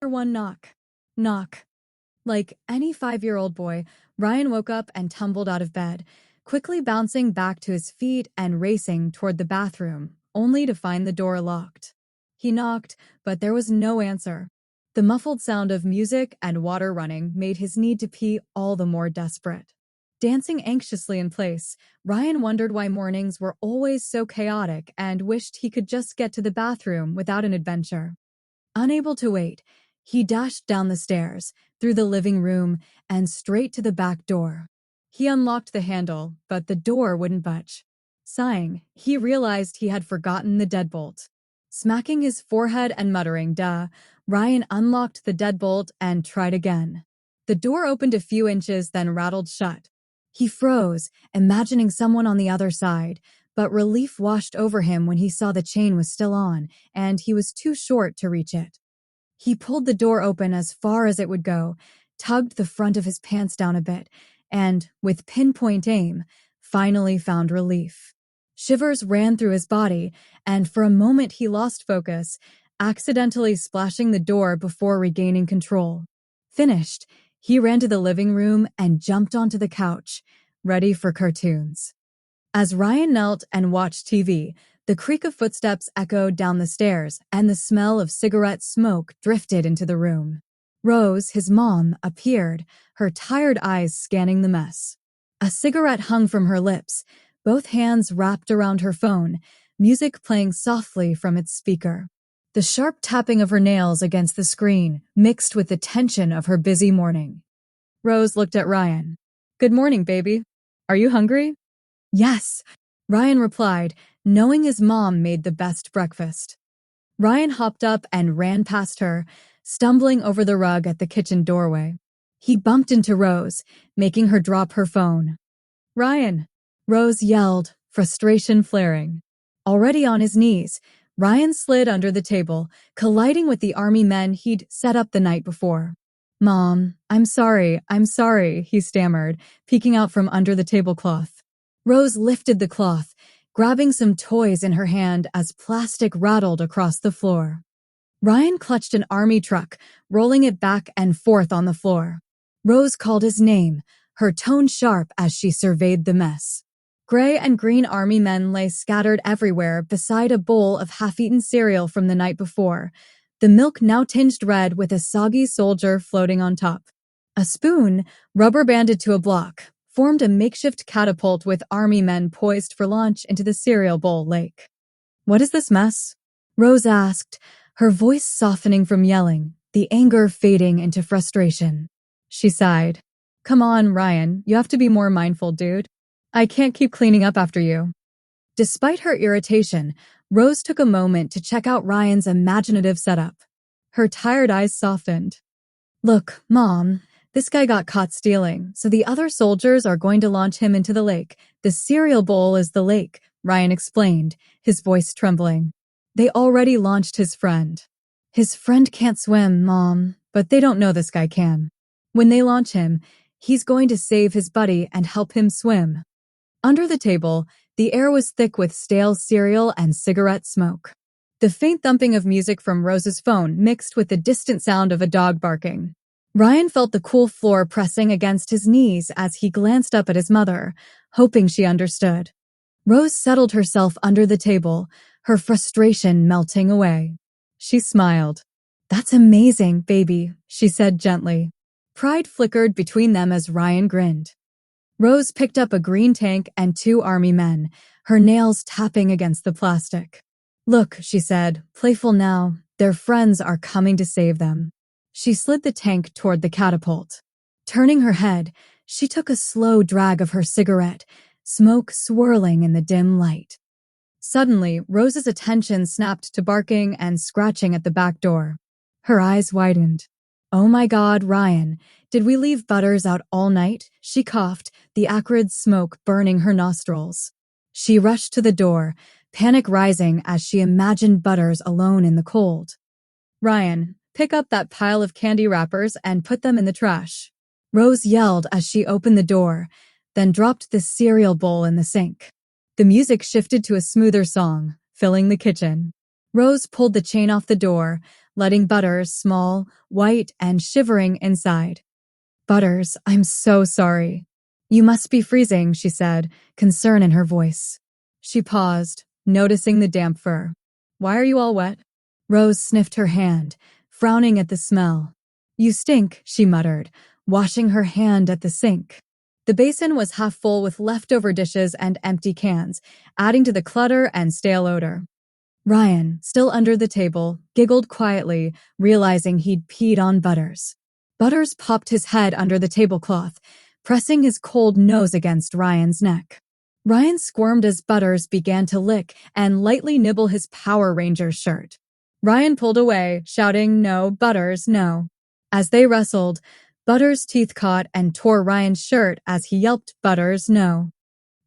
One knock. Knock. Like any 5-year-old boy, Ryan woke up and tumbled out of bed, quickly bouncing back to his feet and racing toward the bathroom, only to find the door locked. He knocked, but there was no answer. The muffled sound of music and water running made his need to pee all the more desperate. Dancing anxiously in place, Ryan wondered why mornings were always so chaotic and wished he could just get to the bathroom without an adventure. Unable to wait, he dashed down the stairs, through the living room, and straight to the back door. He unlocked the handle, but the door wouldn't budge. Sighing, he realized he had forgotten the deadbolt. Smacking his forehead and muttering, "Duh," Ryan unlocked the deadbolt and tried again. The door opened a few inches, then rattled shut. He froze, imagining someone on the other side, but relief washed over him when he saw the chain was still on, and he was too short to reach it. He pulled the door open as far as it would go, tugged the front of his pants down a bit, and, with pinpoint aim, finally found relief. Shivers ran through his body, and for a moment he lost focus, accidentally splashing the door before regaining control. Finished, he ran to the living room and jumped onto the couch, ready for cartoons. As Ryan knelt and watched TV, the creak of footsteps echoed down the stairs, and the smell of cigarette smoke drifted into the room. Rose, his mom, appeared, her tired eyes scanning the mess. A cigarette hung from her lips, both hands wrapped around her phone, music playing softly from its speaker. The sharp tapping of her nails against the screen mixed with the tension of her busy morning. Rose looked at Ryan. "Good morning, baby. Are you hungry?" "Yes," Ryan replied, knowing his mom made the best breakfast. Ryan hopped up and ran past her, stumbling over the rug at the kitchen doorway. He bumped into Rose, making her drop her phone. "Ryan!" Rose yelled, frustration flaring. Already on his knees, Ryan slid under the table, colliding with the army men he'd set up the night before. "Mom, I'm sorry," he stammered, peeking out from under the tablecloth. Rose lifted the cloth, grabbing some toys in her hand as plastic rattled across the floor. Ryan clutched an army truck, rolling it back and forth on the floor. Rose called his name, her tone sharp as she surveyed the mess. Gray and green army men lay scattered everywhere beside a bowl of half-eaten cereal from the night before, the milk now tinged red with a soggy soldier floating on top. A spoon, rubber-banded to a block, formed a makeshift catapult with army men poised for launch into the cereal bowl lake. "What is this mess?" Rose asked, her voice softening from yelling, the anger fading into frustration. She sighed. "Come on, Ryan, you have to be more mindful, dude. I can't keep cleaning up after you." Despite her irritation, Rose took a moment to check out Ryan's imaginative setup. Her tired eyes softened. "Look, Mom, this guy got caught stealing, so the other soldiers are going to launch him into the lake. The cereal bowl is the lake," Ryan explained, his voice trembling. "They already launched his friend." "His friend can't swim, Mom, but they don't know this guy can. When they launch him, he's going to save his buddy and help him swim." Under the table, the air was thick with stale cereal and cigarette smoke. The faint thumping of music from Rose's phone mixed with the distant sound of a dog barking. Ryan felt the cool floor pressing against his knees as he glanced up at his mother, hoping she understood. Rose settled herself under the table, her frustration melting away. She smiled. "That's amazing, baby," she said gently. Pride flickered between them as Ryan grinned. Rose picked up a green tank and 2 army men, her nails tapping against the plastic. "Look," she said, playful now, "their friends are coming to save them." She slid the tank toward the catapult. Turning her head, she took a slow drag of her cigarette, smoke swirling in the dim light. Suddenly, Rose's attention snapped to barking and scratching at the back door. Her eyes widened. "Oh my God, Ryan, did we leave Butters out all night?" She coughed, the acrid smoke burning her nostrils. She rushed to the door, panic rising as she imagined Butters alone in the cold. "Ryan, pick up that pile of candy wrappers and put them in the trash." Rose yelled as she opened the door, then dropped the cereal bowl in the sink. The music shifted to a smoother song, filling the kitchen. Rose pulled the chain off the door, letting Butters, small, white, and shivering inside. Butters, I'm so sorry. You must be freezing, she said, concern in her voice. She paused, noticing the damp fur. Why are you all wet? Rose sniffed her hand, frowning at the smell. You stink, she muttered, washing her hand at the sink. The basin was half full with leftover dishes and empty cans, adding to the clutter and stale odor. Ryan, still under the table, giggled quietly, realizing he'd peed on Butters. Butters popped his head under the tablecloth, pressing his cold nose against Ryan's neck. Ryan squirmed as Butters began to lick and lightly nibble his Power Rangers shirt. Ryan pulled away, shouting, "No, Butters, no." As they wrestled, Butters' teeth caught and tore Ryan's shirt as he yelped, "Butters, no."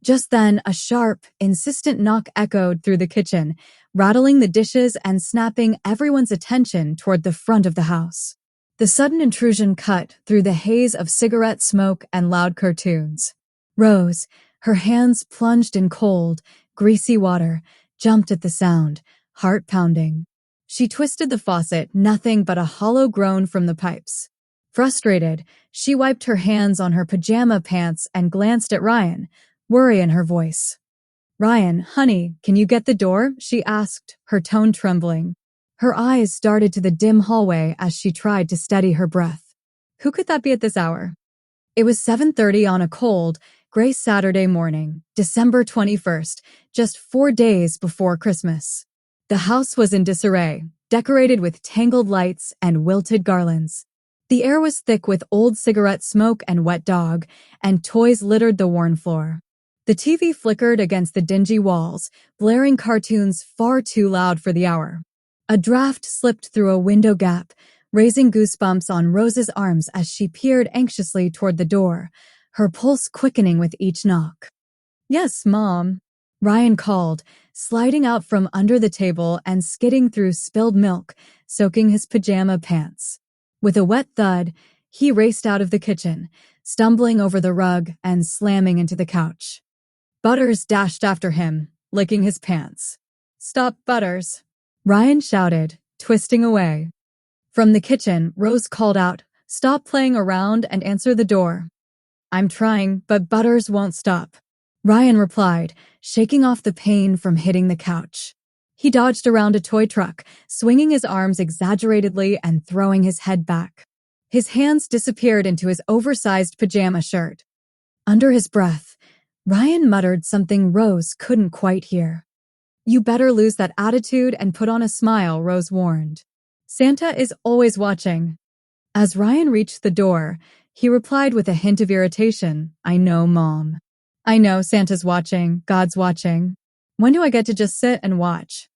Just then, a sharp, insistent knock echoed through the kitchen, rattling the dishes and snapping everyone's attention toward the front of the house. The sudden intrusion cut through the haze of cigarette smoke and loud cartoons. Rose, her hands plunged in cold, greasy water, jumped at the sound, heart pounding. She twisted the faucet, nothing but a hollow groan from the pipes. Frustrated, she wiped her hands on her pajama pants and glanced at Ryan, worry in her voice. "Ryan, honey, can you get the door?" she asked, her tone trembling. Her eyes darted to the dim hallway as she tried to steady her breath. Who could that be at this hour? It was 7:30 on a cold, gray Saturday morning, December 21st, just 4 days before Christmas. The house was in disarray, decorated with tangled lights and wilted garlands. The air was thick with old cigarette smoke and wet dog, and toys littered the worn floor. The TV flickered against the dingy walls, blaring cartoons far too loud for the hour. A draft slipped through a window gap, raising goosebumps on Rose's arms as she peered anxiously toward the door, her pulse quickening with each knock. "Yes, Mom," Ryan called, sliding out from under the table and skidding through spilled milk, soaking his pajama pants. With a wet thud, he raced out of the kitchen, stumbling over the rug and slamming into the couch. Butters dashed after him, licking his pants. "Stop, Butters," Ryan shouted, twisting away. From the kitchen, Rose called out, "Stop playing around and answer the door." "I'm trying, but Butters won't stop," Ryan replied, shaking off the pain from hitting the couch. He dodged around a toy truck, swinging his arms exaggeratedly and throwing his head back. His hands disappeared into his oversized pajama shirt. Under his breath, Ryan muttered something Rose couldn't quite hear. "You better lose that attitude and put on a smile," Rose warned. "Santa is always watching." As Ryan reached the door, he replied with a hint of irritation, "I know, Mom. I know Santa's watching, God's watching. When do I get to just sit and watch?"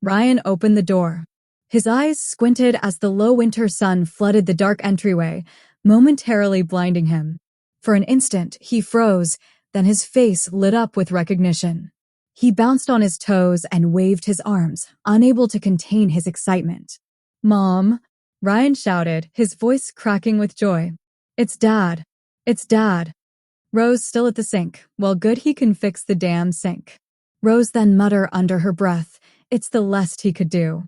Ryan opened the door. His eyes squinted as the low winter sun flooded the dark entryway, momentarily blinding him. For an instant, he froze, then his face lit up with recognition. He bounced on his toes and waved his arms, unable to contain his excitement. "Mom," Ryan shouted, his voice cracking with joy. "It's Dad. It's Dad." Rose still at the sink. Well, good he can fix the damn sink. Rose then muttered under her breath, it's the least he could do.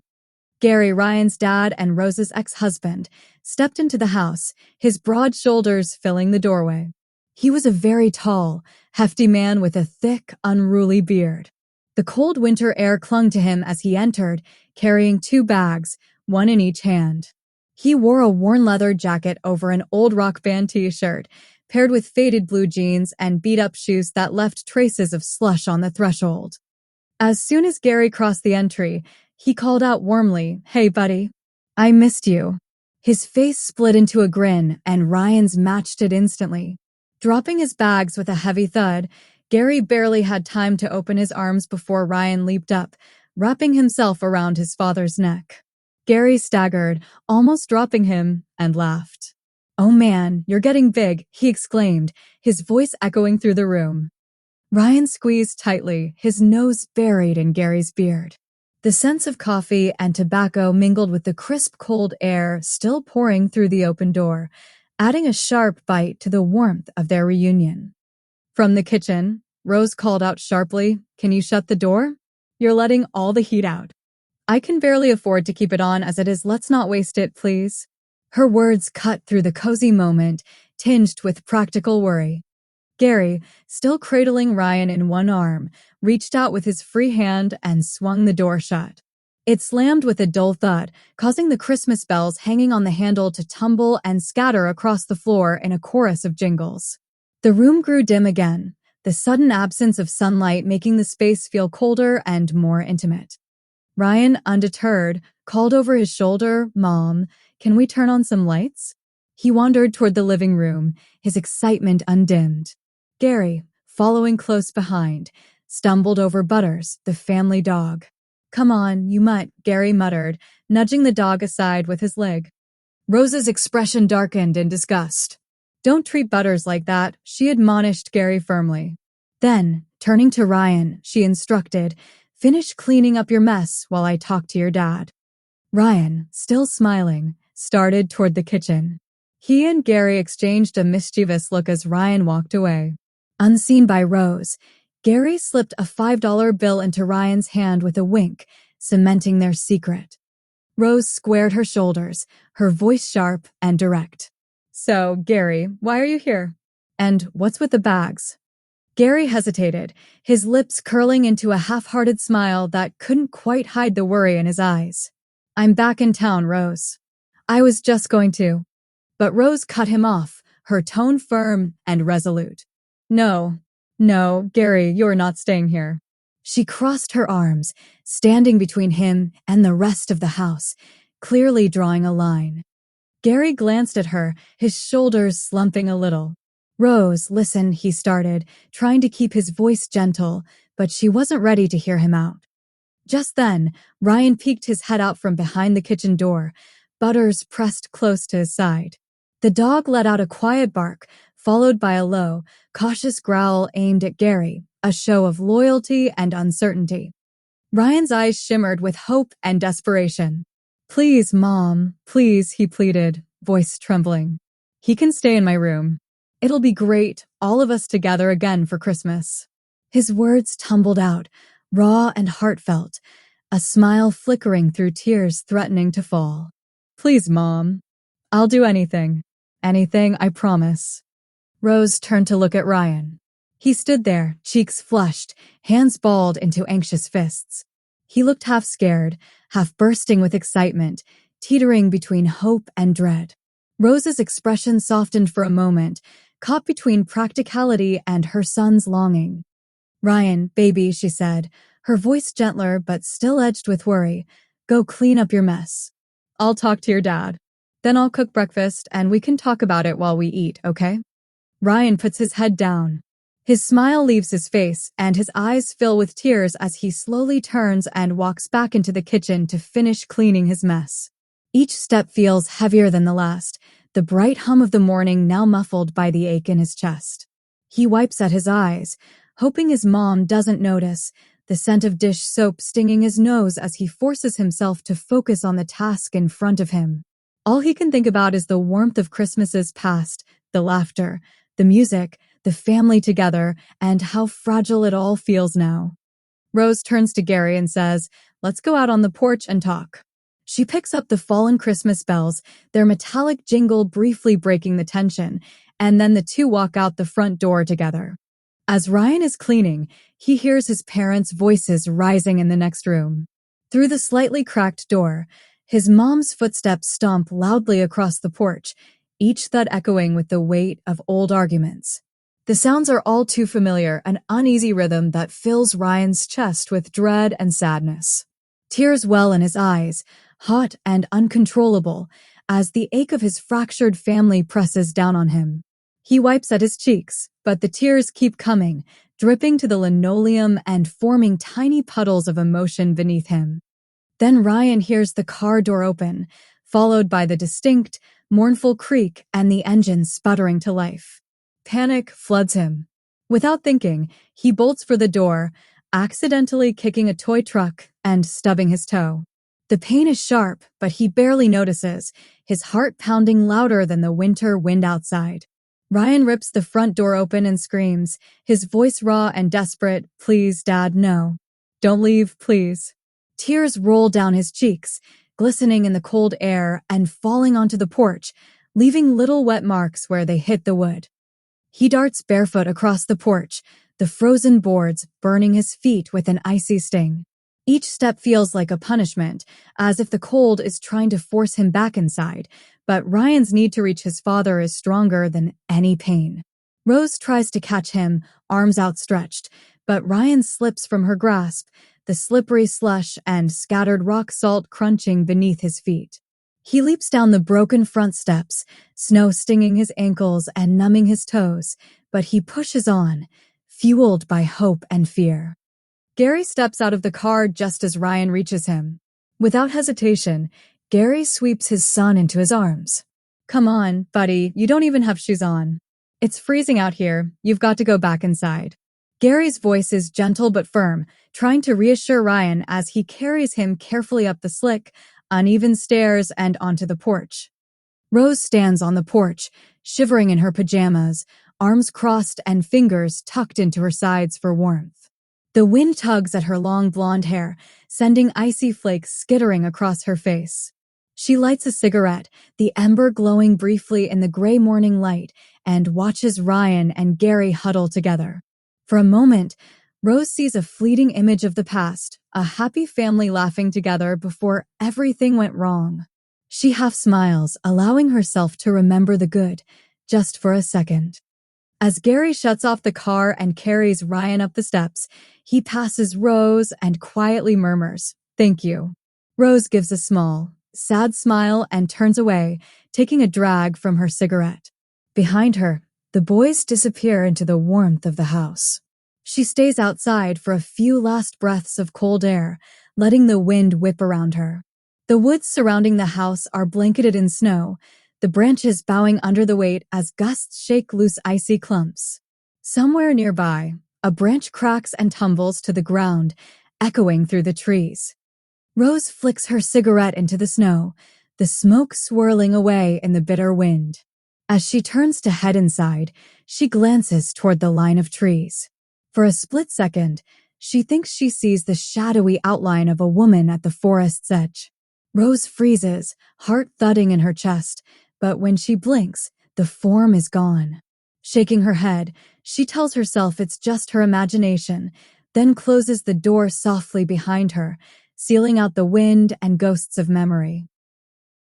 Gary, Ryan's dad and Rose's ex-husband, stepped into the house, his broad shoulders filling the doorway. He was a very tall, hefty man with a thick, unruly beard. The cold winter air clung to him as he entered, carrying 2 bags, one in each hand. He wore a worn leather jacket over an old rock band t-shirt, paired with faded blue jeans and beat-up shoes that left traces of slush on the threshold. As soon as Gary crossed the entry, he called out warmly, "Hey, buddy. I missed you." His face split into a grin, and Ryan's matched it instantly. Dropping his bags with a heavy thud, Gary barely had time to open his arms before Ryan leaped up, wrapping himself around his father's neck. Gary staggered, almost dropping him, and laughed. "Oh man, you're getting big," he exclaimed, his voice echoing through the room. Ryan squeezed tightly, his nose buried in Gary's beard. The scents of coffee and tobacco mingled with the crisp cold air still pouring through the open door, adding a sharp bite to the warmth of their reunion. From the kitchen, Rose called out sharply, "Can you shut the door? You're letting all the heat out." I can barely afford to keep it on as it is. Let's not waste it, please. Her words cut through the cozy moment, tinged with practical worry. Gary, still cradling Ryan in one arm, reached out with his free hand and swung the door shut. It slammed with a dull thud, causing the Christmas bells hanging on the handle to tumble and scatter across the floor in a chorus of jingles. The room grew dim again, the sudden absence of sunlight making the space feel colder and more intimate. Ryan, undeterred, called over his shoulder, "Mom, can we turn on some lights?" He wandered toward the living room, his excitement undimmed. Gary, following close behind, stumbled over Butters, the family dog. "Come on, you mutt," Gary muttered, nudging the dog aside with his leg. Rose's expression darkened in disgust. "Don't treat Butters like that," she admonished Gary firmly. Then, turning to Ryan, she instructed, "Finish cleaning up your mess while I talk to your dad." Ryan, still smiling, started toward the kitchen. He and Gary exchanged a mischievous look as Ryan walked away. Unseen by Rose, Gary slipped a $5 bill into Ryan's hand with a wink, cementing their secret. Rose squared her shoulders, her voice sharp and direct. "So, Gary, why are you here? And what's with the bags?" Gary hesitated, his lips curling into a half-hearted smile that couldn't quite hide the worry in his eyes. "I'm back in town, Rose. I was just going to." But Rose cut him off, her tone firm and resolute. "No, no, Gary, you're not staying here." She crossed her arms, standing between him and the rest of the house, clearly drawing a line. Gary glanced at her, his shoulders slumping a little. "Rose, listen," he started, trying to keep his voice gentle, but she wasn't ready to hear him out. Just then, Ryan peeked his head out from behind the kitchen door, Butters pressed close to his side. The dog let out a quiet bark, followed by a low, cautious growl aimed at Gary, a show of loyalty and uncertainty. Ryan's eyes shimmered with hope and desperation. "Please, Mom, please," he pleaded, voice trembling. "He can stay in my room. It'll be great, all of us together again for Christmas." His words tumbled out, raw and heartfelt, a smile flickering through tears threatening to fall. "Please, Mom. I'll do anything. Anything, I promise." Rose turned to look at Ryan. He stood there, cheeks flushed, hands balled into anxious fists. He looked half scared, half bursting with excitement, teetering between hope and dread. Rose's expression softened for a moment, caught between practicality and her son's longing. "Ryan, baby," she said, her voice gentler but still edged with worry, "go clean up your mess. I'll talk to your dad. Then I'll cook breakfast and we can talk about it while we eat, okay?" Ryan puts his head down. His smile leaves his face, and his eyes fill with tears as he slowly turns and walks back into the kitchen to finish cleaning his mess. Each step feels heavier than the last, the bright hum of the morning now muffled by the ache in his chest. He wipes at his eyes, hoping his mom doesn't notice, the scent of dish soap stinging his nose as he forces himself to focus on the task in front of him. All he can think about is the warmth of Christmases past, the laughter, the music, the family together, and how fragile it all feels now. Rose turns to Gary and says, "Let's go out on the porch and talk." She picks up the fallen Christmas bells, their metallic jingle briefly breaking the tension, and then the two walk out the front door together. As Ryan is cleaning, he hears his parents' voices rising in the next room. Through the slightly cracked door, his mom's footsteps stomp loudly across the porch, each thud echoing with the weight of old arguments. The sounds are all too familiar, an uneasy rhythm that fills Ryan's chest with dread and sadness. Tears well in his eyes, hot and uncontrollable, as the ache of his fractured family presses down on him. He wipes at his cheeks, but the tears keep coming, dripping to the linoleum and forming tiny puddles of emotion beneath him. Then Ryan hears the car door open, followed by the distinct, mournful creak and the engine sputtering to life. Panic floods him. Without thinking, he bolts for the door, accidentally kicking a toy truck and stubbing his toe. The pain is sharp, but he barely notices, his heart pounding louder than the winter wind outside. Ryan rips the front door open and screams, his voice raw and desperate, "Please, Dad, no. Don't leave, please." Tears roll down his cheeks, glistening in the cold air and falling onto the porch, leaving little wet marks where they hit the wood. He darts barefoot across the porch, the frozen boards burning his feet with an icy sting. Each step feels like a punishment, as if the cold is trying to force him back inside, but Ryan's need to reach his father is stronger than any pain. Rose tries to catch him, arms outstretched, but Ryan slips from her grasp, the slippery slush and scattered rock salt crunching beneath his feet. He leaps down the broken front steps, snow stinging his ankles and numbing his toes, but he pushes on, fueled by hope and fear. Gary steps out of the car just as Ryan reaches him. Without hesitation, Gary sweeps his son into his arms. Come on, buddy, you don't even have shoes on. It's freezing out here, you've got to go back inside. Gary's voice is gentle but firm, trying to reassure Ryan as he carries him carefully up the slick, uneven stairs and onto the porch. Rose stands on the porch, shivering in her pajamas, arms crossed and fingers tucked into her sides for warmth. The wind tugs at her long blonde hair, sending icy flakes skittering across her face. She lights a cigarette, the ember glowing briefly in the gray morning light, and watches Ryan and Gary huddle together. For a moment, Rose sees a fleeting image of the past, a happy family laughing together before everything went wrong. She half smiles, allowing herself to remember the good, just for a second. As Gary shuts off the car and carries Ryan up the steps, he passes Rose and quietly murmurs, "Thank you." Rose gives a small, sad smile and turns away, taking a drag from her cigarette. Behind her, the boys disappear into the warmth of the house. She stays outside for a few last breaths of cold air, letting the wind whip around her. The woods surrounding the house are blanketed in snow, the branches bowing under the weight as gusts shake loose icy clumps. Somewhere nearby, a branch cracks and tumbles to the ground, echoing through the trees. Rose flicks her cigarette into the snow, the smoke swirling away in the bitter wind. As she turns to head inside, she glances toward the line of trees. For a split second, she thinks she sees the shadowy outline of a woman at the forest's edge. Rose freezes, heart thudding in her chest, but when she blinks, the form is gone. Shaking her head, she tells herself it's just her imagination, then closes the door softly behind her, sealing out the wind and ghosts of memory.